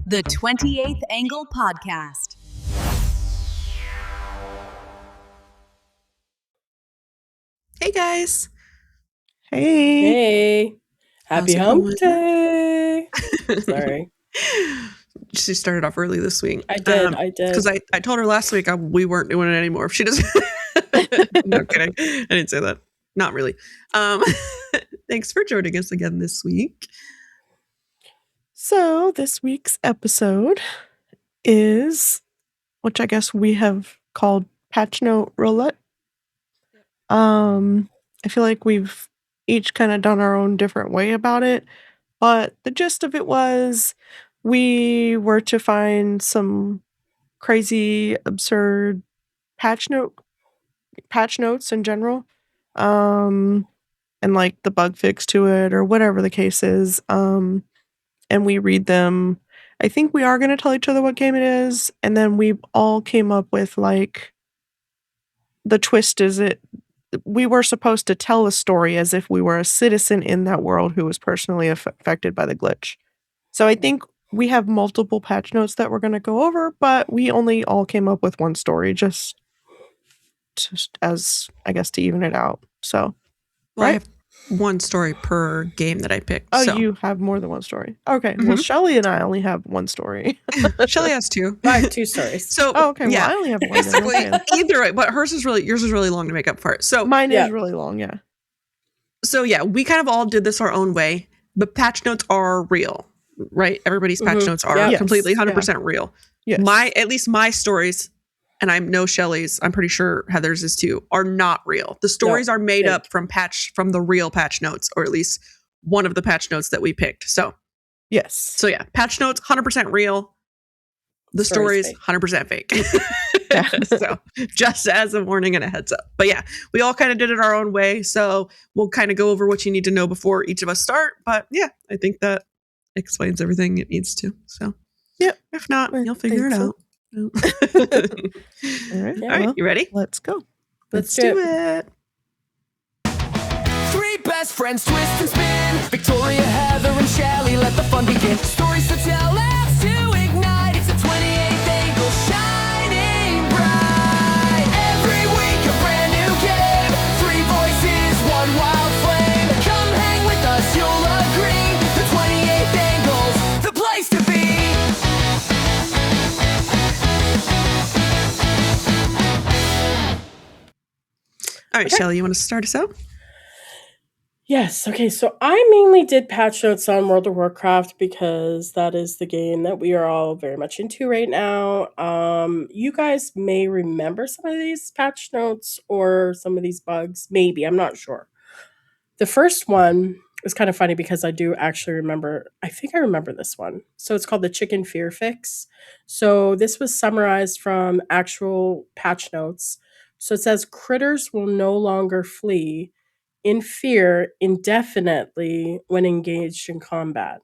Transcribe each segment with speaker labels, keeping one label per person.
Speaker 1: The 28th Angle Podcast.
Speaker 2: Hey guys.
Speaker 3: Hey. Happy hump day. Sorry.
Speaker 2: She started off early this week.
Speaker 3: I did.
Speaker 2: Because I told her last week we weren't doing it anymore. She doesn't. No kidding. I didn't say that. Not really. Thanks for joining us again this week.
Speaker 4: So this week's episode is, which I guess we have called Patch Note Roulette. I feel like we've each kind of done our own different way about it, but the gist of it was we were to find some crazy, absurd patch notes in general, and like the bug fix to it or whatever the case is. And we read them. I think we are going to tell each other what game it is, and then we all came up with like the twist is we were supposed to tell a story as if we were a citizen in that world who was personally affected by the glitch. So I think we have multiple patch notes that we're going to go over, but we only all came up with one story just as, I guess, to even it out. So,
Speaker 2: Well,
Speaker 4: right?
Speaker 2: I have one story per game that I picked.
Speaker 4: Oh,
Speaker 2: so.
Speaker 4: You have more than one story. Okay. Well, Shelly and I only have one story.
Speaker 2: Shelly has two.
Speaker 3: I have two stories.
Speaker 2: So,
Speaker 4: okay.
Speaker 2: yeah.
Speaker 4: Well, I only have one.
Speaker 2: Basically,
Speaker 4: Okay.
Speaker 2: either way, but yours is really long to make up for it. So
Speaker 4: Mine is really long, yeah.
Speaker 2: So yeah, we kind of all did this our own way, but patch notes are real, right? Everybody's patch notes are completely 100% real.
Speaker 4: Yes.
Speaker 2: At least my stories, and I know Shelly's, I'm pretty sure Heather's is too, are not real. The stories are made up from the real patch notes, or at least one of the patch notes that we picked. So
Speaker 4: yes.
Speaker 2: So yeah, patch notes 100% real. The stories 100% fake. So just as a warning and a heads up. But yeah, we all kind of did it our own way. So we'll kind of go over what you need to know before each of us start. But yeah, I think that explains everything it needs to. So
Speaker 4: yeah,
Speaker 2: if not, you'll figure it out.
Speaker 4: All right.
Speaker 2: All right, you ready?
Speaker 4: Let's go.
Speaker 2: Let's do it.
Speaker 5: Three best friends twist and spin. Victoria, Heather, and Shelly, let the fun begin. Stories to tell, laughs to ignite. It's a 28th angle shining bright. Every week a brand new game. Three voices, one wild flame. Come hang with us, you'll agree. The 28th angle's the place to be.
Speaker 2: All right, Shelly, you want to start us out?
Speaker 3: Yes. Okay. So I mainly did patch notes on World of Warcraft because that is the game that we are all very much into right now. You guys may remember some of these patch notes or some of these bugs. Maybe. I'm not sure. The first one is kind of funny because I do actually remember. I think I remember this one. So it's called the Chicken Fear Fix. So this was summarized from actual patch notes. So it says critters will no longer flee in fear indefinitely when engaged in combat.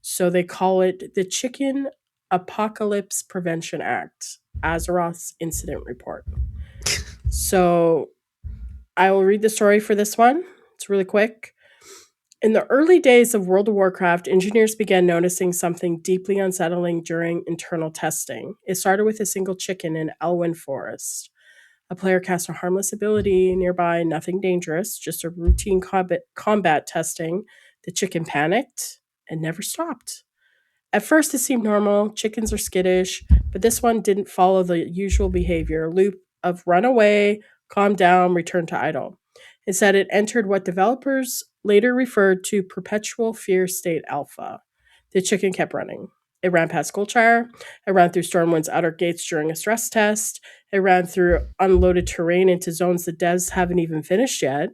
Speaker 3: So they call it the Chicken Apocalypse Prevention Act, Azeroth's Incident Report. So I will read the story for this one. It's really quick. In the early days of World of Warcraft, engineers began noticing something deeply unsettling during internal testing. It started with a single chicken in Elwyn Forest. A player cast a harmless ability nearby, nothing dangerous, just a routine combat testing. The chicken panicked and never stopped. At first, it seemed normal. Chickens are skittish, but this one didn't follow the usual behavior loop of run away, calm down, return to idle. Instead, it entered what developers later referred to perpetual fear state alpha. The chicken kept running. It ran past Goldshire. It ran through Stormwind's outer gates during a stress test. It ran through unloaded terrain into zones the devs haven't even finished yet.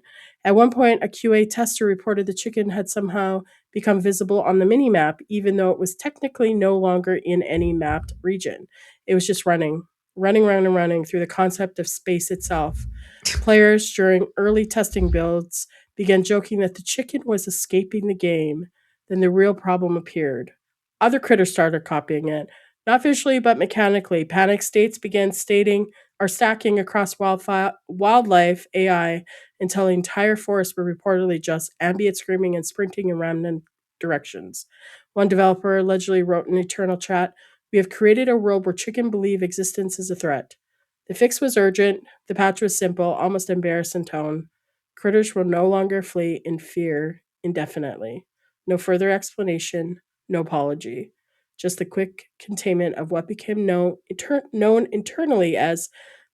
Speaker 3: At one point, a QA tester reported the chicken had somehow become visible on the minimap, even though it was technically no longer in any mapped region. It was just running through the concept of space itself. Players during early testing builds began joking that the chicken was escaping the game. Then the real problem appeared. Other critters started copying it, not visually but mechanically. Panic states began stacking across wildlife AI until the entire forest were reportedly just ambient screaming and sprinting in random directions. One developer allegedly wrote in Eternal Chat, "We have created a world where chicken believe existence is a threat. The fix was urgent. The patch was simple, almost embarrassed in tone. Critters will no longer flee in fear indefinitely. No further explanation, no apology. Just the quick containment of what became known internally as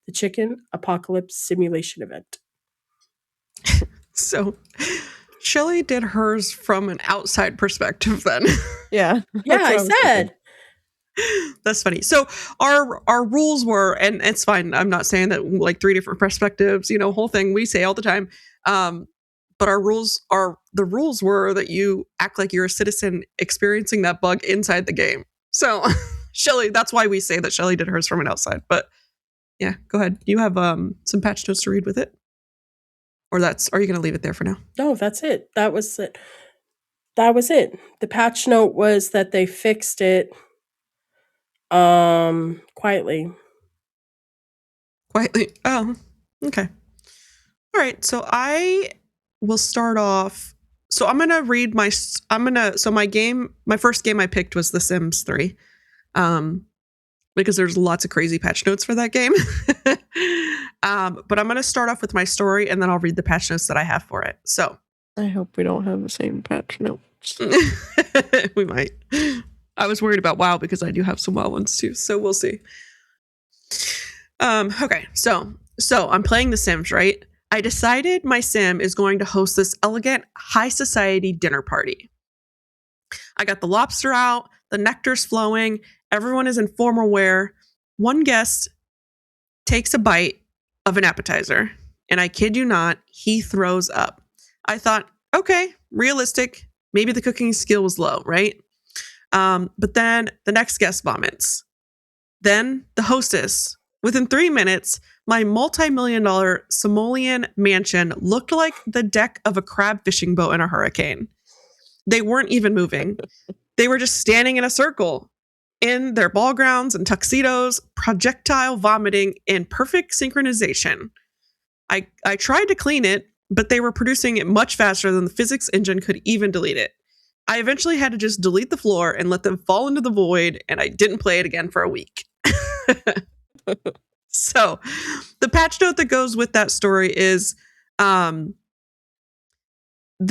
Speaker 3: the chicken apocalypse simulation event."
Speaker 2: So Shelly did hers from an outside perspective then.
Speaker 4: Yeah.
Speaker 3: Yeah, I
Speaker 4: That's what was
Speaker 3: said.
Speaker 2: That's funny. So our rules were, and it's fine. I'm not saying that like 3 different perspectives, whole thing we say all the time. But the rules were that you act like you're a citizen experiencing that bug inside the game. So Shelly, that's why we say that Shelly did hers from an outside. But yeah, go ahead. You have some patch notes to read with it? Or are you going to leave it there for now?
Speaker 3: No, that's it. That was it. The patch note was that they fixed it quietly.
Speaker 2: Quietly. Oh, okay. All right. So I will start off. So I'm going to read my first game I picked was The Sims 3. Because there's lots of crazy patch notes for that game. But I'm going to start off with my story and then I'll read the patch notes that I have for it. So
Speaker 4: I hope we don't have the same patch notes.
Speaker 2: We might. I was worried about WoW because I do have some WoW ones too. So we'll see. Okay. So I'm playing The Sims, right? I decided my sim is going to host this elegant high society dinner party. I got the lobster out, the nectar's flowing, everyone is in formal wear. One guest takes a bite of an appetizer, and I kid you not, he throws up. I thought, okay, realistic. Maybe the cooking skill was low, right? But then the next guest vomits. Then the hostess. Within 3 minutes, my multi-million-dollar Somalian mansion looked like the deck of a crab fishing boat in a hurricane. They weren't even moving. They were just standing in a circle in their ball gowns and tuxedos, projectile vomiting in perfect synchronization. I tried to clean it, but they were producing it much faster than the physics engine could even delete it. I eventually had to just delete the floor and let them fall into the void, and I didn't play it again for a week. So the patch note that goes with that story is the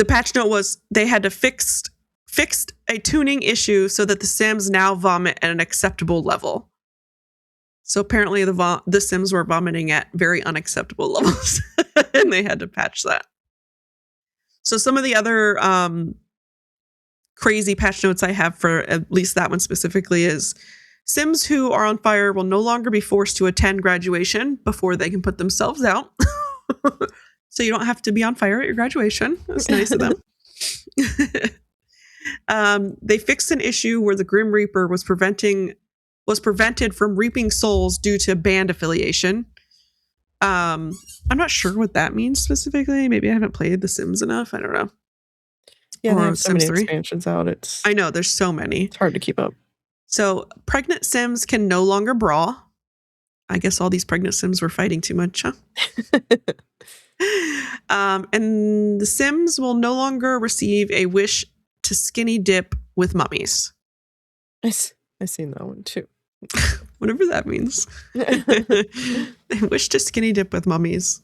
Speaker 2: patch note was they had to fixed a tuning issue so that the Sims now vomit at an acceptable level. So apparently the Sims were vomiting at very unacceptable levels and they had to patch that. So some of the other crazy patch notes I have for at least that one specifically is Sims who are on fire will no longer be forced to attend graduation before they can put themselves out. So you don't have to be on fire at your graduation. That's nice of them. They fixed an issue where the Grim Reaper was prevented from reaping souls due to band affiliation. I'm not sure what that means specifically. Maybe I haven't played The Sims enough. I don't know.
Speaker 4: Yeah,
Speaker 2: Or
Speaker 4: they have so
Speaker 2: Sims
Speaker 4: many
Speaker 2: 3.
Speaker 4: expansions out.
Speaker 2: I know, there's so many.
Speaker 4: It's hard to keep up.
Speaker 2: So pregnant Sims can no longer brawl. I guess all these pregnant Sims were fighting too much, huh? And the Sims will no longer receive a wish to skinny dip with mummies.
Speaker 4: I seen that one too.
Speaker 2: Whatever that means. They wish to skinny dip with mummies.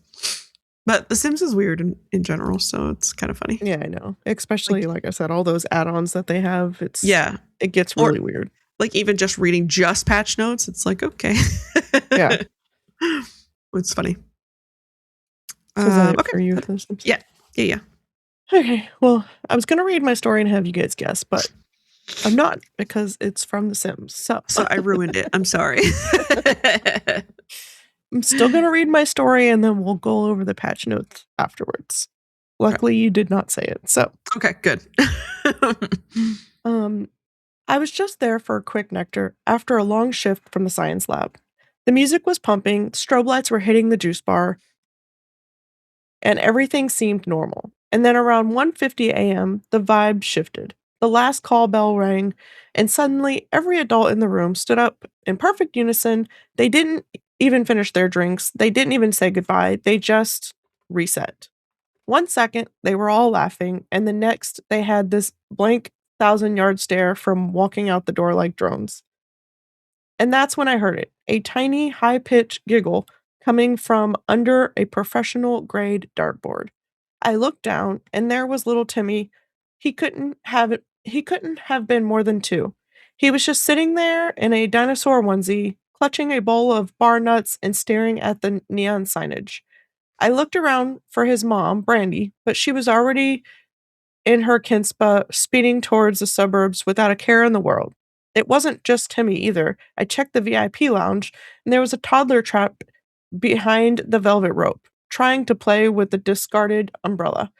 Speaker 2: But The Sims is weird in general, so it's kind of funny.
Speaker 4: Yeah, I know. Especially, like I said, all those add-ons that they have. It gets really weird.
Speaker 2: Like even just reading just patch notes, it's like, okay.
Speaker 4: Yeah.
Speaker 2: It's funny.
Speaker 4: So is that it
Speaker 2: okay.
Speaker 4: for you? For
Speaker 2: Yeah.
Speaker 4: Okay. Well, I was going to read my story and have you guys guess, but I'm not because it's from The Sims. So
Speaker 2: I ruined it. I'm sorry.
Speaker 4: I'm still going to read my story and then we'll go over the patch notes afterwards. Luckily, you did not say it. So
Speaker 2: okay, good.
Speaker 4: I was just there for a quick nectar after a long shift from the science lab. The music was pumping, strobe lights were hitting the juice bar, and everything seemed normal. And then around 1:50 a.m., the vibe shifted. The last call bell rang, and suddenly every adult in the room stood up in perfect unison. They didn't even finish their drinks. They didn't even say goodbye. They just reset. 1 second, they were all laughing, and the next, they had this blank 1,000-yard stare from walking out the door like drones. And that's when I heard it, a tiny, high-pitched giggle coming from under a professional-grade dartboard. I looked down, and there was little Timmy. He couldn't have been more than 2. He was just sitting there in a dinosaur onesie, clutching a bowl of bar nuts and staring at the neon signage. I looked around for his mom, Brandy, but she was already in her Kinspa, speeding towards the suburbs without a care in the world. It wasn't just Timmy either. I checked the VIP lounge, and there was a toddler trapped behind the velvet rope, trying to play with the discarded umbrella.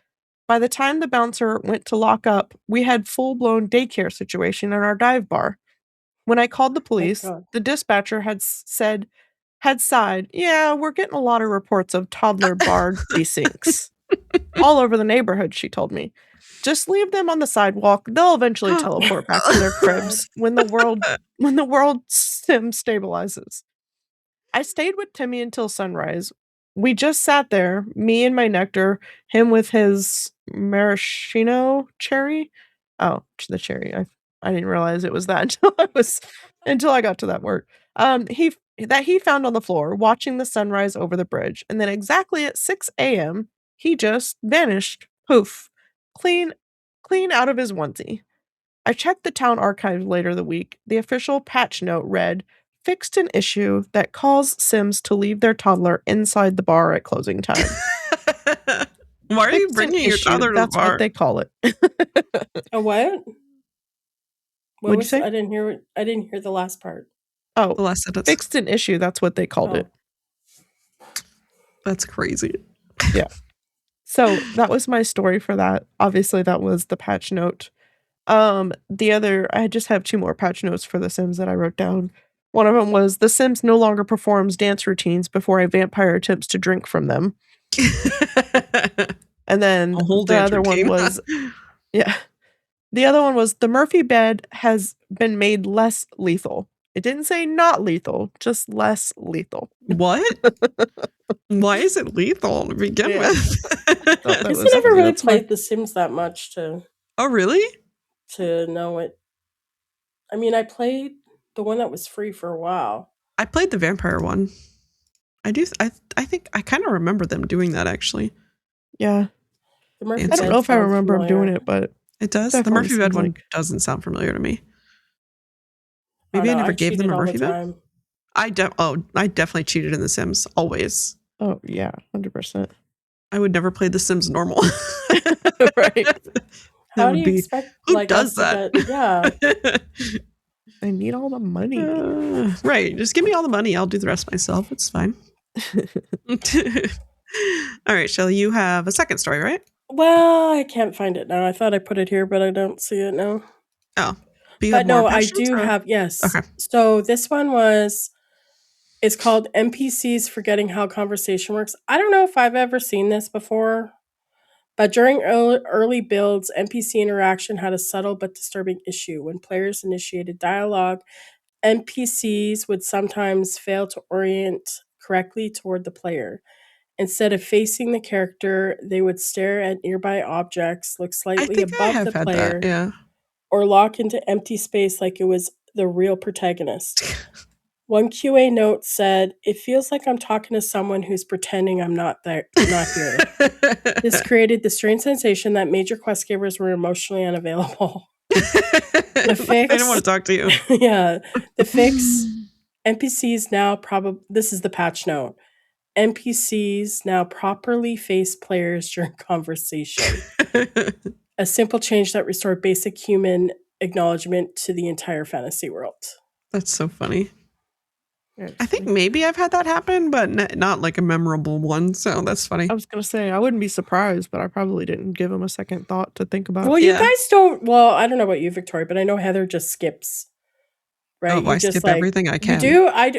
Speaker 4: By the time the bouncer went to lock up, we had full-blown daycare situation in our dive bar. When I called the police, the dispatcher had sighed, "Yeah, we're getting a lot of reports of toddler bar desinks all over the neighborhood," she told me. "Just leave them on the sidewalk. They'll eventually teleport back to their cribs when the world sim stabilizes." I stayed with Timmy until sunrise. We just sat there, me and my nectar, him with his maraschino cherry. Oh, the cherry. I didn't realize it was that until I got to that word. He found on the floor, watching the sunrise over the bridge, and then exactly at 6 a.m., he just vanished. Poof. Clean out of his onesie. I checked the town archive later the week. The official patch note read, "Fixed an issue that calls Sims to leave their toddler inside the bar at closing time."
Speaker 2: Why are you bringing your toddler to the bar?
Speaker 4: That's what they call it.
Speaker 3: A what?
Speaker 4: What'd you say?
Speaker 3: I didn't hear the last part.
Speaker 4: Oh,
Speaker 2: the last sentence.
Speaker 4: Fixed an issue. That's what they called it.
Speaker 2: That's crazy.
Speaker 4: Yeah. So that was my story for that. Obviously, that was the patch note. I just have 2 more patch notes for The Sims that I wrote down. One of them was, "The Sims no longer performs dance routines before a vampire attempts to drink from them." And then the other one was, the other one was, "The Murphy bed has been made less lethal." It didn't say not lethal, just less lethal.
Speaker 2: What? Why is it lethal to begin with?
Speaker 3: I never really played The Sims that much to.
Speaker 2: Oh, really?
Speaker 3: To know it. I mean, I played the one that was free for a while.
Speaker 2: I played the vampire one. I think I kind of remember them doing that, actually.
Speaker 4: Yeah.
Speaker 3: The Murphy
Speaker 4: I don't know if I remember them doing it, but
Speaker 2: it does. The Murphy bed one doesn't sound familiar to me. Maybe I never gave them a Murphy bed. I definitely cheated in The Sims, always.
Speaker 4: Oh yeah, 100%.
Speaker 2: I would never play The Sims normal.
Speaker 4: Right.
Speaker 3: How do you expect?
Speaker 2: Who does that?
Speaker 3: Yeah.
Speaker 4: I need all the money.
Speaker 2: Right. Just give me all the money. I'll do the rest myself. It's fine. All right, Shelly, you have a second story, right?
Speaker 3: Well, I can't find it now. I thought I put it here, but I don't see it now.
Speaker 2: Oh.
Speaker 3: But no, I do have, yes.
Speaker 2: Okay.
Speaker 3: So this one it's called NPCs Forgetting How Conversation Works. I don't know if I've ever seen this before, but during early builds, NPC interaction had a subtle but disturbing issue. When players initiated dialogue, NPCs would sometimes fail to orient correctly toward the player. Instead of facing the character, they would stare at nearby objects, look slightly above the player, or lock into empty space like it was the real protagonist. One QA note said, "It feels like I'm talking to someone who's pretending I'm not here." This created the strange sensation that major quest givers were emotionally unavailable. The fix,
Speaker 2: I don't want to talk to you.
Speaker 3: Yeah. The fix, NPCs now this is the patch note. NPCs now properly face players during conversation. A simple change that restored basic human acknowledgement to the entire fantasy world.
Speaker 2: That's so funny. I think maybe I've had that happen, but not like a memorable one. So that's funny.
Speaker 4: I was going to say, I wouldn't be surprised, but I probably didn't give him a second thought to think about.
Speaker 3: Well, you guys don't. Well, I don't know about you, Victoria, but I know Heather just skips. Right?
Speaker 2: Oh, I skip everything I can.
Speaker 3: You do?
Speaker 2: I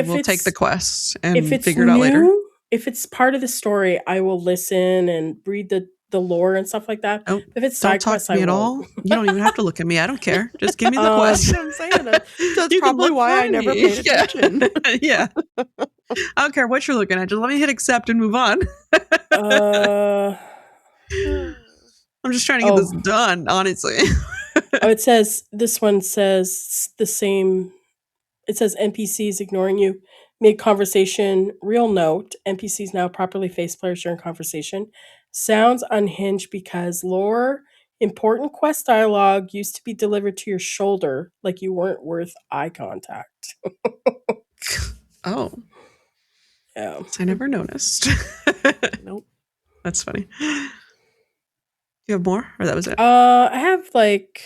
Speaker 2: will take the quest and figure it out later.
Speaker 3: If it's part of the story, I will listen and read the lore and stuff like that.
Speaker 2: Oh,
Speaker 3: if it's side quests,
Speaker 2: I won't. At all. You don't even have to look at me. I don't care. Just give me the quest.
Speaker 4: I'm saying that's probably why I never paid attention.
Speaker 2: Yeah. I don't care what you're looking at. Just let me hit accept and move on.
Speaker 3: I'm
Speaker 2: just trying to get this done, honestly.
Speaker 3: Oh, it says, this one says the same. It says NPCs ignoring you mid conversation. Real note: NPCs now properly face players during conversation. Sounds unhinged because lore important quest dialogue used to be delivered to your shoulder like you weren't worth eye contact.
Speaker 2: Oh,
Speaker 3: Yeah.
Speaker 2: I never noticed.
Speaker 4: Nope.
Speaker 2: That's funny. You have more, or that was it?
Speaker 3: I have like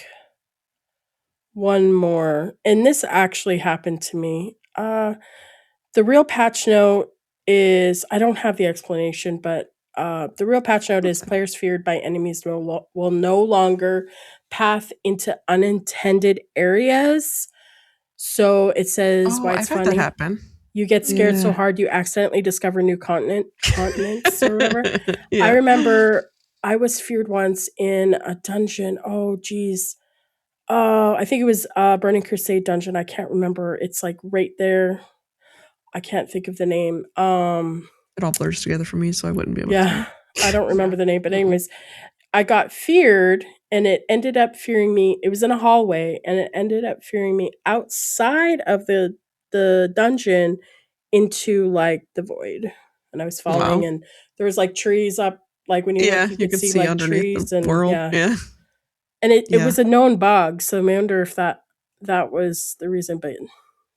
Speaker 3: one more, and this actually happened to me. The real patch note is, I don't have the explanation, but the real patch note is players feared by enemies will no longer path into unintended areas. So it says why
Speaker 2: I've
Speaker 3: it's
Speaker 2: had
Speaker 3: funny.
Speaker 2: that happen.
Speaker 3: You get scared so
Speaker 2: Yeah.
Speaker 3: hard you accidentally discover new continents or whatever.
Speaker 2: Yeah.
Speaker 3: I remember I was feared once in a dungeon. Oh, geez. I think it was Burning Crusade dungeon. I can't remember. It's like right there. I can't think of the name.
Speaker 2: It all blurs together for me, so I wouldn't be able
Speaker 3: Yeah,
Speaker 2: to.
Speaker 3: I don't remember the name. But anyways, I got feared, and it ended up fearing me. It was in a hallway, and it ended up fearing me outside of the dungeon into like the void. And I was falling,
Speaker 2: Wow.
Speaker 3: and there was like trees up. Like when you look, you could see like
Speaker 2: underneath
Speaker 3: trees
Speaker 2: the
Speaker 3: and
Speaker 2: world.
Speaker 3: yeah.
Speaker 2: Yeah.
Speaker 3: And it
Speaker 2: Yeah.
Speaker 3: was a known bug, so I wonder if that was the reason. But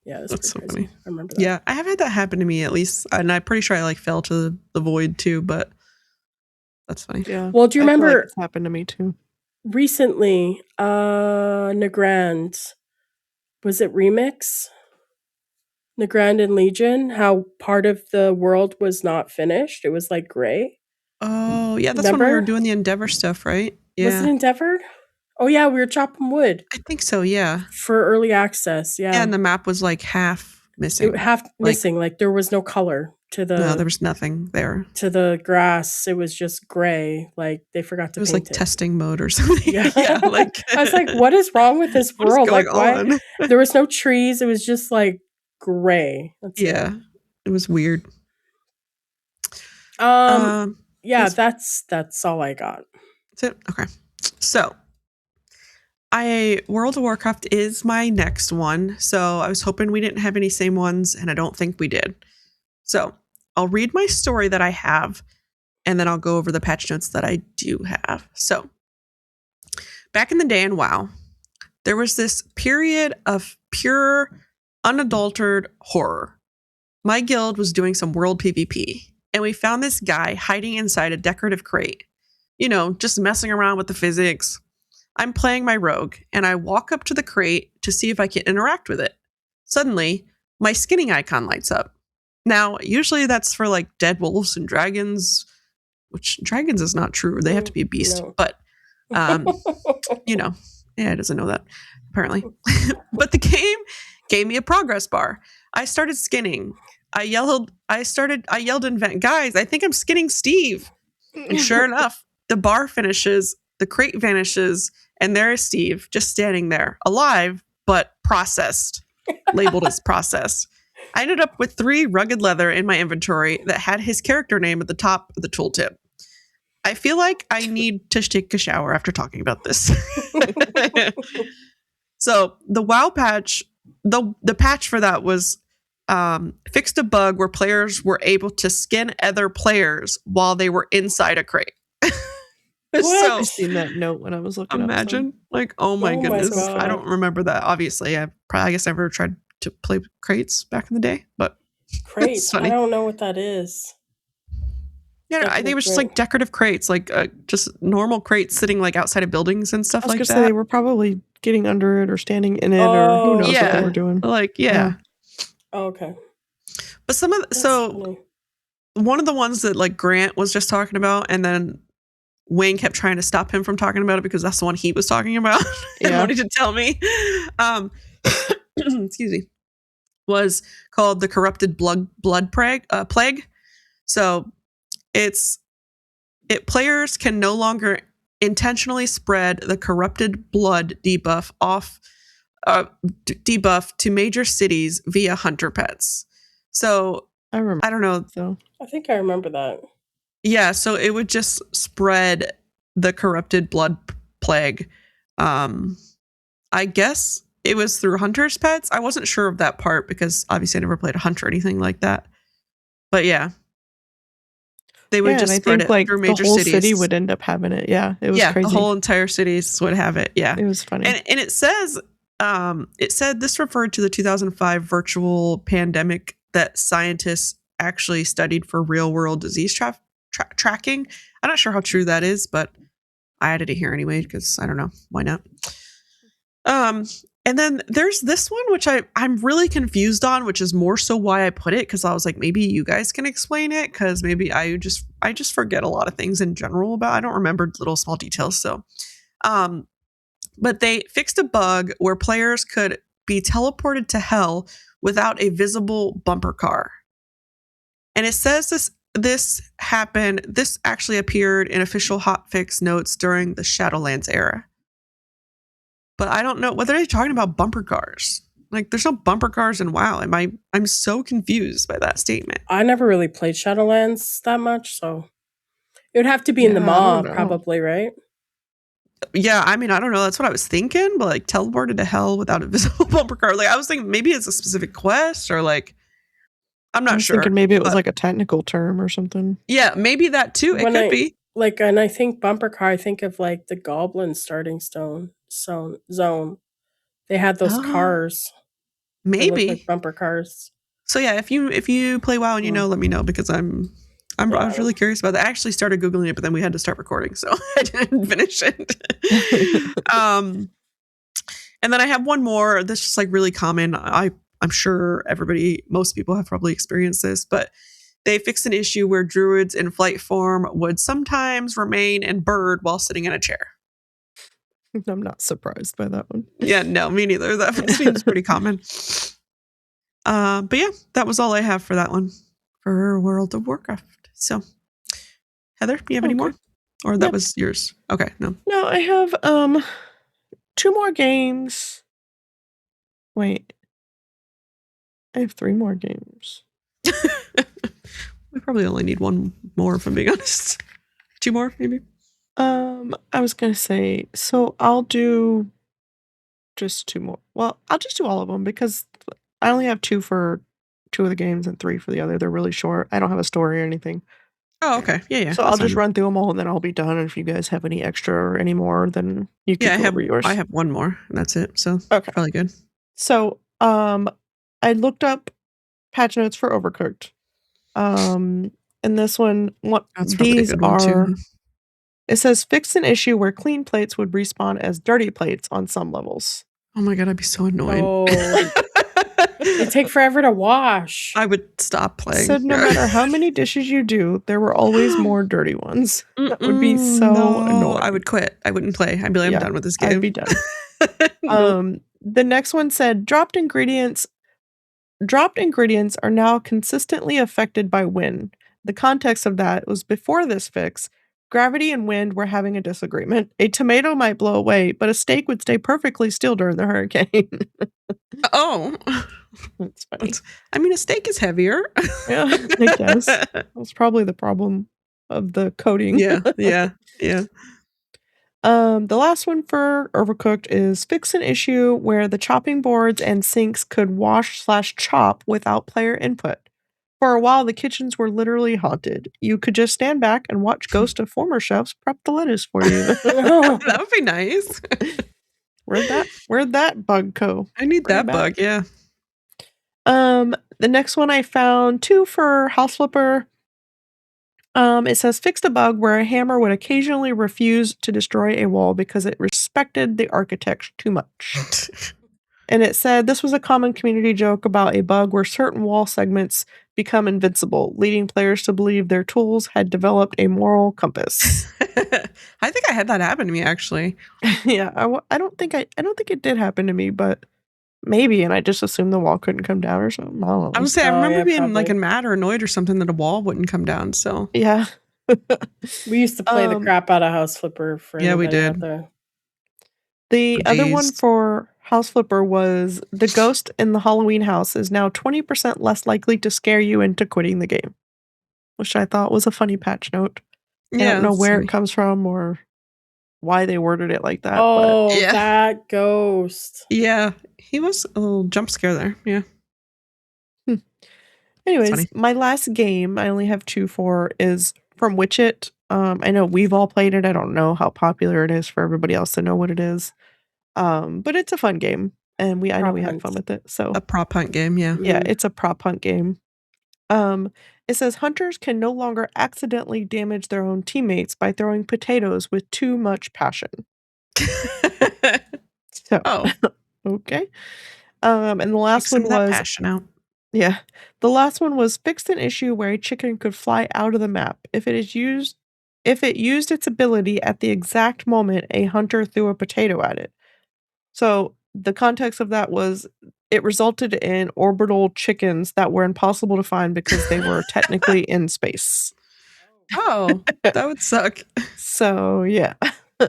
Speaker 3: yeah,
Speaker 2: That's so
Speaker 3: crazy.
Speaker 2: funny.
Speaker 3: I remember that.
Speaker 2: Yeah, I have had that happen to me at least, and I'm pretty sure I like fell to the void too. But that's funny.
Speaker 4: Yeah.
Speaker 3: Well, do you
Speaker 4: I feel like
Speaker 3: remember
Speaker 4: it's happened to me too?
Speaker 3: recently, Nagrand, was it Remix? Nagrand and Legion, how part of the world was not finished. It was like gray.
Speaker 2: Oh, yeah, that's when we were
Speaker 3: Remember?
Speaker 2: doing the Endeavor stuff, right?
Speaker 3: Was it
Speaker 2: Yeah,
Speaker 3: Endeavored? Oh yeah, we were chopping wood
Speaker 2: I think so. Yeah,
Speaker 3: for early access. Yeah.
Speaker 2: yeah, and the map was like half missing.
Speaker 3: It half
Speaker 2: Like,
Speaker 3: missing, like there was no color to
Speaker 2: no, there
Speaker 3: the
Speaker 2: was nothing there.
Speaker 3: grass. It was just gray. Like they forgot to
Speaker 2: It was
Speaker 3: paint
Speaker 2: like
Speaker 3: it.
Speaker 2: testing mode or something.
Speaker 3: Yeah.
Speaker 2: Yeah, like
Speaker 3: I was like, what is wrong with this
Speaker 2: what is
Speaker 3: world?
Speaker 2: going
Speaker 3: Like why
Speaker 2: on?
Speaker 3: there was no trees, it was just like gray. That's
Speaker 2: Yeah, it was weird.
Speaker 3: it.
Speaker 2: Yeah,
Speaker 3: Yeah,
Speaker 2: yes.
Speaker 3: that's all I got.
Speaker 2: That's it. Okay, so World of Warcraft is my next one. So I was hoping we didn't have any same ones, and I don't think we did. So I'll read my story that I have, and then I'll go over the patch notes that I do have. So back in the day in WoW, there was this period of pure, unadulterated horror. My guild was doing some world PvP, and we found this guy hiding inside a decorative crate. You know, just messing around with the physics. I'm playing my rogue, and I walk up to the crate to see if I can interact with it. Suddenly, my skinning icon lights up. Now, usually that's for like dead wolves and dragons, which dragons is not true. They have to be a beast.
Speaker 3: No.
Speaker 2: But, you know, yeah, it doesn't know that, apparently. But the game gave me a progress bar. I started skinning. I yelled in vent, guys, I think I'm skinning Steve. And sure enough, the bar finishes, the crate vanishes, and there is Steve just standing there, alive, but processed, labeled as processed. I ended up with 3 rugged leather in my inventory that had his character name at the top of the tooltip. I feel like I need to take a shower after talking about this. So the WoW patch, the patch for that was fixed a bug where players were able to skin other players while they were inside a crate. So
Speaker 4: I seen that note when I was looking
Speaker 2: imagine,
Speaker 4: up.
Speaker 2: like, oh my
Speaker 3: Oh my
Speaker 2: goodness,
Speaker 3: God.
Speaker 2: I don't remember that. Obviously, I guess I never tried to play crates back in the day, but
Speaker 3: Crates.
Speaker 2: funny.
Speaker 3: I don't know what that is.
Speaker 2: yeah, I think it was just like decorative crates, like just normal crates sitting like outside of buildings and stuff
Speaker 4: I was
Speaker 2: like
Speaker 4: gonna
Speaker 2: that.
Speaker 4: say they were probably getting under it or standing in it or who knows what
Speaker 2: yeah.
Speaker 4: they were doing.
Speaker 2: Like, yeah.
Speaker 3: Oh, okay.
Speaker 2: But some of
Speaker 3: That's
Speaker 2: so
Speaker 3: funny.
Speaker 2: one of the ones that like Grant was just talking about, and then Wayne kept trying to stop him from talking about it because that's the one he was talking about and
Speaker 4: Yeah.
Speaker 2: wanted to tell me. Excuse me. Was called the corrupted blood plague. So players can no longer intentionally spread the corrupted blood debuff debuff to major cities via hunter pets. So
Speaker 4: I remember.
Speaker 2: I don't know.
Speaker 4: So
Speaker 3: I think I remember that.
Speaker 2: Yeah, so it would just spread the corrupted blood plague I guess it was through hunters' pets. I wasn't sure of that part because obviously I never played a hunter or anything like that. But yeah. They would just spread it through major
Speaker 4: the whole
Speaker 2: cities.
Speaker 4: city would end up having it. Yeah, it was crazy.
Speaker 2: The whole entire cities would have it. Yeah,
Speaker 4: it was funny.
Speaker 2: And it says, it said this referred to the 2005 virtual pandemic that scientists actually studied for real world disease tracking. I'm not sure how true that is, but I added it here anyway because I don't know, why not? And then there's this one which I'm really confused on, which is more so why I put it, because I was like, maybe you guys can explain it, because maybe I just forget a lot of things in general about. I don't remember little small details. So, but they fixed a bug where players could be teleported to hell without a visible bumper car. And it says this happened. This actually appeared in official hotfix notes during the Shadowlands era. But I don't know whether they're talking about bumper cars. Like, there's no bumper cars in WoW. I'm so confused by that statement.
Speaker 3: I never really played Shadowlands that much, so it would have to be in the maw, probably, right?
Speaker 2: Yeah, I mean, I don't know. That's what I was thinking, but like teleported to hell without a visible bumper car. Like, I was thinking maybe it's a specific quest or like, I'm not sure.
Speaker 4: Thinking maybe it was like a technical term or something.
Speaker 2: Yeah, maybe that too. It could be.
Speaker 3: Like, and I think bumper car, I think of like the Goblin starting zone. They had those cars.
Speaker 2: Maybe
Speaker 3: like bumper cars.
Speaker 2: So yeah, if you play WoW and you know, let me know, because I was really curious about that. I actually started Googling it, but then we had to start recording, so I didn't finish it. And then I have one more that's just like really common. I'm sure most people have probably experienced this, but they fixed an issue where druids in flight form would sometimes remain in bird while sitting in a chair.
Speaker 4: I'm not surprised by that one.
Speaker 2: Yeah, no, me neither. That seems pretty common. But yeah, that was all I have for that one for World of Warcraft. So, Heather, do you have any more? Or that was yours? Okay, no.
Speaker 4: No, I have 2 more games. Wait. I have 3 more games.
Speaker 2: We probably only need 1 more, if I'm being honest. 2 more, maybe?
Speaker 4: I was going to say, so I'll do just 2 more. Well, I'll just do all of them because I only have 2 for 2 of the games and 3 for the other. They're really short. I don't have a story or anything.
Speaker 2: Oh, okay. Yeah.
Speaker 4: So I'll just run through them all and then I'll be done. And if you guys have any extra or any more, then you can go over yours.
Speaker 2: I have 1 more and that's it. So okay, probably good.
Speaker 4: So I looked up patch notes for Overcooked. And this one, these are. Too. It says fix an issue where clean plates would respawn as dirty plates on some levels.
Speaker 2: Oh my god, I'd be so annoyed.
Speaker 3: Oh. They take forever to wash.
Speaker 2: I would stop playing.
Speaker 4: Said no matter how many dishes you do, there were always more dirty ones. That would be so annoying.
Speaker 2: I would quit. I wouldn't play. I'd be like, I'm done with this game.
Speaker 4: I'd be done. The next one said dropped ingredients are now consistently affected by wind. The context of that was before this fix. Gravity and wind were having a disagreement. A tomato might blow away, but a steak would stay perfectly still during the hurricane.
Speaker 2: Oh.
Speaker 4: That's funny.
Speaker 2: I mean, a steak is heavier.
Speaker 4: Yeah, I guess. That's probably the problem of the coating.
Speaker 2: Yeah.
Speaker 4: The last one for Overcooked is fix an issue where the chopping boards and sinks could wash/chop without player input. For a while, the kitchens were literally haunted. You could just stand back and watch ghosts of former chefs prep the lettuce for you.
Speaker 2: That would be nice.
Speaker 4: Where'd that bug go?
Speaker 2: I need that bug, yeah.
Speaker 4: The next one I found 2 for House Flipper. It says fixed a bug where a hammer would occasionally refuse to destroy a wall because it respected the architect too much. And it said this was a common community joke about a bug where certain wall segments become invincible, leading players to believe their tools had developed a moral compass.
Speaker 2: I think I had that happen to me, actually.
Speaker 4: Yeah, I don't think it did happen to me, but maybe, and I just assumed the wall couldn't come down or something. I don't know.
Speaker 2: I was saying, I remember being like mad or annoyed or something that a wall wouldn't come down. So
Speaker 4: yeah,
Speaker 3: we used to play the crap out of House Flipper.
Speaker 2: Yeah, we did.
Speaker 4: The other one for House Flipper was the ghost in the Halloween house is now 20% less likely to scare you into quitting the game, which I thought was a funny patch note. I don't know where it comes from or why they worded it like that.
Speaker 3: Oh,
Speaker 2: Yeah.
Speaker 3: that ghost.
Speaker 2: Yeah, he was a little jump scare there. Yeah.
Speaker 4: But anyways,
Speaker 2: funny.
Speaker 4: my last game I only have 2 for is from Witchit. I know we've all played it. I don't know how popular it is for everybody else to know what it is. But it's a fun game, and I know
Speaker 3: Prop
Speaker 4: we had
Speaker 3: hunt.
Speaker 4: fun with it. So
Speaker 2: A prop hunt game. Yeah.
Speaker 4: yeah, it's a prop hunt game. It says hunters can no longer accidentally damage their own teammates by throwing potatoes with too much passion. So
Speaker 2: Oh,
Speaker 4: okay. And the last
Speaker 2: take some
Speaker 4: one
Speaker 2: of that
Speaker 4: was
Speaker 2: passion out.
Speaker 4: yeah. The last one was fixed an issue where a chicken could fly out of the map if it used its ability at the exact moment a hunter threw a potato at it. So the context of that was it resulted in orbital chickens that were impossible to find because they were technically in space.
Speaker 2: Oh, that would suck.
Speaker 4: So yeah.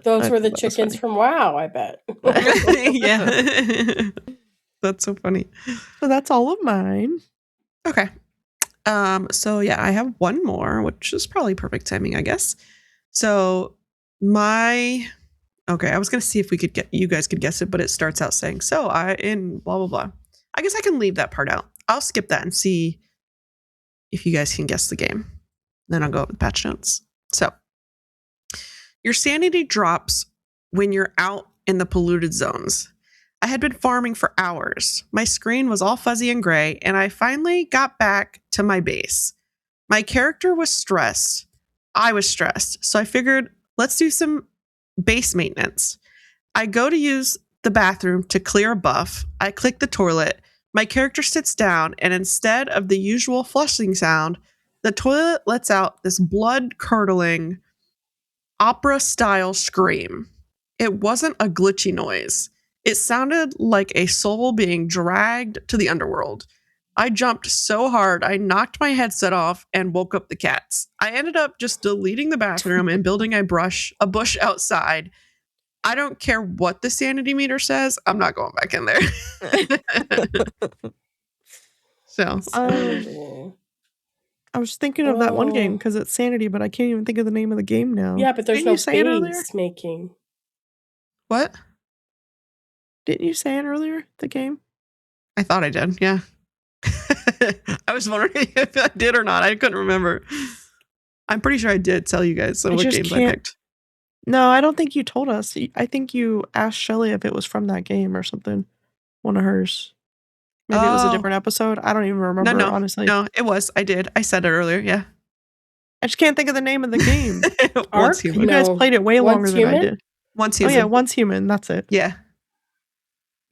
Speaker 3: Those
Speaker 4: I
Speaker 3: were the
Speaker 4: thought that was
Speaker 3: chickens from WoW, I bet.
Speaker 2: Yeah. That's so funny.
Speaker 4: So that's all of mine.
Speaker 2: Okay. So yeah, I have one more, which is probably perfect timing, I guess. So I was gonna see if you guys could guess it, but it starts out saying, so I in blah blah blah. I guess I can leave that part out. I'll skip that and see if you guys can guess the game. Then I'll go with patch notes. So your sanity drops when you're out in the polluted zones. I had been farming for hours. My screen was all fuzzy and gray, and I finally got back to my base. My character was stressed. I was stressed. So I figured, let's do some base maintenance. I go to use the bathroom to clear a buff. I click the toilet. My character sits down, and instead of the usual flushing sound, the toilet lets out this blood-curdling, opera-style scream. It wasn't a glitchy noise. It sounded like a soul being dragged to the underworld. I jumped so hard, I knocked my headset off and woke up the cats. I ended up just deleting the bathroom and building a bush outside. I don't care what the sanity meter says. I'm not going back in there. So,
Speaker 4: I was thinking of that one game
Speaker 3: Oh.
Speaker 4: because it's Sanity, but I can't even think of the name of the game now.
Speaker 3: Yeah, but there's
Speaker 4: Didn't
Speaker 3: no
Speaker 4: you say it earlier?
Speaker 3: base making.
Speaker 2: what?
Speaker 4: Didn't you say it earlier? The game?
Speaker 2: I thought I did. Yeah. I was wondering if I did or not. I couldn't remember. I'm pretty sure I did tell you guys
Speaker 4: I
Speaker 2: what
Speaker 4: just
Speaker 2: games I
Speaker 4: can't-
Speaker 2: picked.
Speaker 4: No, I don't think you told us. I think you asked Shelly if it was from that game or something. One of hers. Maybe it was a
Speaker 2: Oh.
Speaker 4: different episode. I don't even remember,
Speaker 2: No,
Speaker 4: honestly.
Speaker 2: No, it was. I did. I said it earlier. Yeah.
Speaker 4: I just can't think of the name of the game.
Speaker 2: Once
Speaker 3: Arc?
Speaker 2: human.
Speaker 4: You guys
Speaker 3: No.
Speaker 4: played it way
Speaker 3: Once
Speaker 4: longer than I
Speaker 3: Human?
Speaker 4: did.
Speaker 2: Once
Speaker 4: Oh
Speaker 2: human.
Speaker 4: yeah, Once Human. That's it.
Speaker 2: Yeah.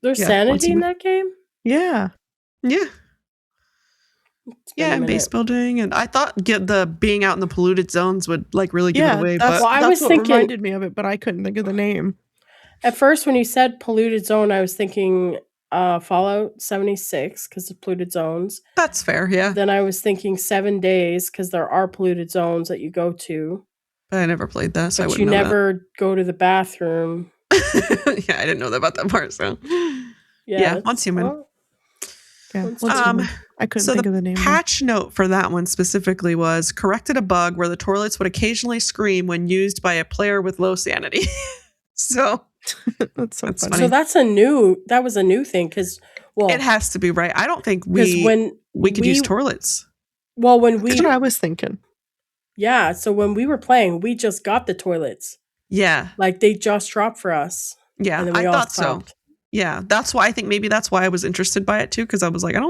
Speaker 3: There's
Speaker 2: Yeah,
Speaker 3: sanity
Speaker 2: once
Speaker 3: in
Speaker 2: you-
Speaker 3: that game?
Speaker 4: Yeah.
Speaker 2: Yeah.
Speaker 3: It's been a
Speaker 2: Yeah, and
Speaker 3: minute.
Speaker 2: base building, and I thought the being out in the polluted zones would like really give it away,
Speaker 4: that's,
Speaker 2: but
Speaker 3: Well, I
Speaker 4: that's
Speaker 3: was
Speaker 4: what
Speaker 3: thinking-
Speaker 4: reminded me of it, but I couldn't think of the name.
Speaker 3: At first, when you said polluted zone, I was thinking Fallout 76 because of polluted zones.
Speaker 2: that's fair. Yeah,
Speaker 3: Then I was thinking 7 days because there are polluted zones that you go to,
Speaker 2: but I never played that, so I
Speaker 3: but you
Speaker 2: wouldn't know
Speaker 3: never go to the bathroom.
Speaker 2: that. Yeah, I didn't know about that part. So Yeah,
Speaker 3: it's-
Speaker 2: Once Human.
Speaker 3: well,
Speaker 4: Yeah,
Speaker 3: Once
Speaker 4: Once
Speaker 2: Human.
Speaker 4: Human. I couldn't
Speaker 2: So
Speaker 4: think
Speaker 2: the
Speaker 4: of the name.
Speaker 2: patch note for that one specifically was corrected a bug where the toilets would occasionally scream when used by a player with low sanity. So
Speaker 4: That's so
Speaker 2: That's
Speaker 4: funny.
Speaker 2: funny.
Speaker 3: so that was a new thing because
Speaker 2: it has to be right. I don't think
Speaker 3: because when
Speaker 2: we could use toilets.
Speaker 3: when we
Speaker 4: That's what I was thinking.
Speaker 3: so when we were playing, we just got the toilets.
Speaker 2: Yeah,
Speaker 3: Like they just dropped for us.
Speaker 2: yeah,
Speaker 3: And then we
Speaker 2: I
Speaker 3: all
Speaker 2: thought so.
Speaker 3: stopped.
Speaker 2: Yeah, that's why I think maybe that's why I was interested by it too, because I was like, I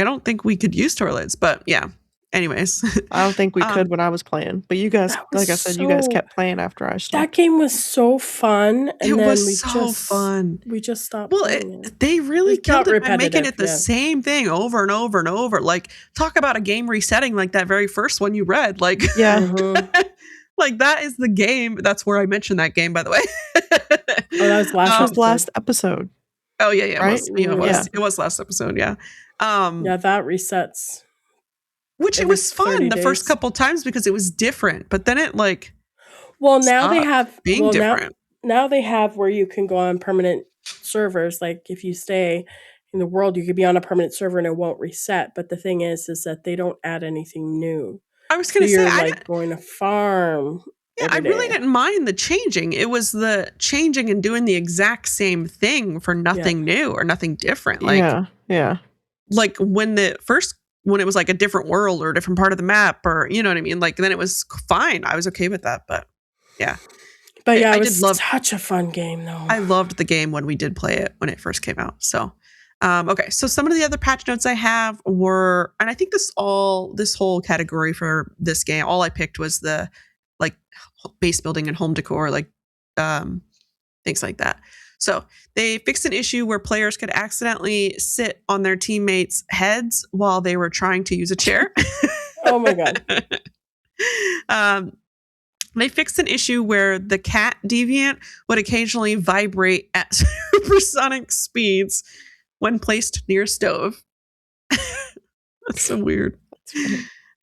Speaker 2: don't think we could use toilets, but yeah. Anyways,
Speaker 4: I don't think we
Speaker 2: Um,
Speaker 4: could when I was playing, but you guys,
Speaker 3: that was
Speaker 4: like I said, you guys
Speaker 3: so-
Speaker 4: kept playing after I
Speaker 3: That
Speaker 4: stopped.
Speaker 3: game was so fun, and
Speaker 2: it
Speaker 3: then
Speaker 2: was
Speaker 3: we
Speaker 2: so
Speaker 3: just
Speaker 2: fun.
Speaker 3: we just stopped.
Speaker 2: Well,
Speaker 3: playing it.
Speaker 2: they really
Speaker 3: It got
Speaker 2: killed it by making
Speaker 3: repetitive,
Speaker 2: it the
Speaker 3: yeah.
Speaker 2: same thing over and over and over. Like, talk about a game resetting like that very first one you read. Like,
Speaker 4: Yeah.
Speaker 3: Mhm.
Speaker 2: like that is the game. That's where I mentioned that game, by the way.
Speaker 3: Oh, that was last
Speaker 4: That was
Speaker 3: episode.
Speaker 4: last episode.
Speaker 2: Oh yeah, yeah,
Speaker 4: Right?
Speaker 2: it was. Yeah, it was.
Speaker 4: Yeah.
Speaker 2: It was last episode. Yeah.
Speaker 3: Yeah, that resets.
Speaker 2: Which it
Speaker 3: every
Speaker 2: was fun
Speaker 3: 30
Speaker 2: the first
Speaker 3: days.
Speaker 2: couple times because it was different, but then it like
Speaker 3: Well, now they
Speaker 2: Stop
Speaker 3: have
Speaker 2: being different.
Speaker 3: Now they have where you can go on permanent servers. Like if you stay in the world, you could be on a permanent server and it won't reset. But the thing is that they don't add anything new.
Speaker 2: I was
Speaker 3: So
Speaker 2: gonna say
Speaker 3: you're
Speaker 2: I
Speaker 3: like going to farm
Speaker 2: Yeah, I really didn't mind the changing. It was the changing and doing the exact same thing for nothing new or nothing different. Like, like when it was like a different world or a different part of the map, or you know what I mean? Like then it was fine. I was okay with that, but yeah.
Speaker 3: But yeah, it was such a fun game though.
Speaker 2: I loved the game when we did play it when it first came out. So okay, so some of the other patch notes I have were, and I think this whole category for this game, all I picked was the like base building and home decor, like things like that. So they fixed an issue where players could accidentally sit on their teammates' heads while they were trying to use a chair.
Speaker 3: Oh my god.
Speaker 2: They fixed an issue where the cat deviant would occasionally vibrate at supersonic speeds when placed near a stove. That's so weird.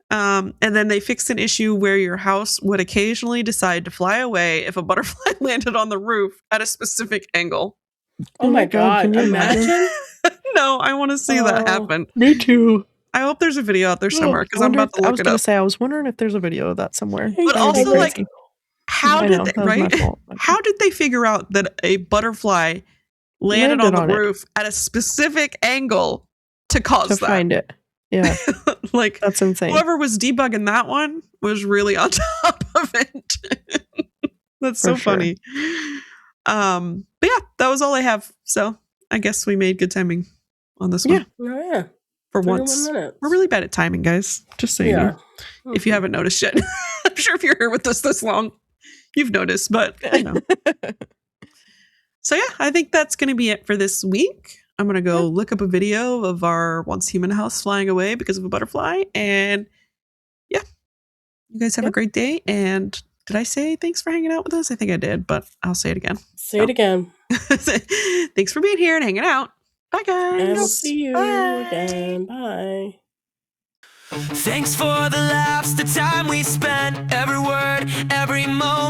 Speaker 2: And then they fixed an issue where your house would occasionally decide to fly away if a butterfly landed on the roof at a specific angle.
Speaker 3: Oh my god, can you imagine?
Speaker 2: No, I want to see that happen.
Speaker 4: Me too.
Speaker 2: I hope there's a video out there somewhere because I'm about to look it up.
Speaker 4: I was going to say, I was wondering if there's a video of that somewhere.
Speaker 2: But also, like, how did they figure out that a butterfly landed on the roof at a specific angle to cause that?
Speaker 4: To find it. Yeah.
Speaker 2: Like,
Speaker 4: that's insane.
Speaker 2: Whoever was debugging that one was really on top of it. That's so funny. But yeah, that was all I have. So I guess we made good timing on this one.
Speaker 3: Oh, yeah.
Speaker 2: For once. We're really bad at timing, guys. Just so you know. If you haven't noticed yet. I'm sure if you're here with us this long, you've noticed, but you know. So yeah, I think that's going to be it for this week. I'm going to go look up a video of our once human house flying away because of a butterfly. And yeah, you guys have a great day. And did I say thanks for hanging out with us? I think I did, but I'll say it again.
Speaker 3: Say it again.
Speaker 2: Thanks for being here and hanging out. Bye, guys.
Speaker 3: And we'll see you again. Bye.
Speaker 5: Thanks for the laughs, the time we spent, every word, every moment.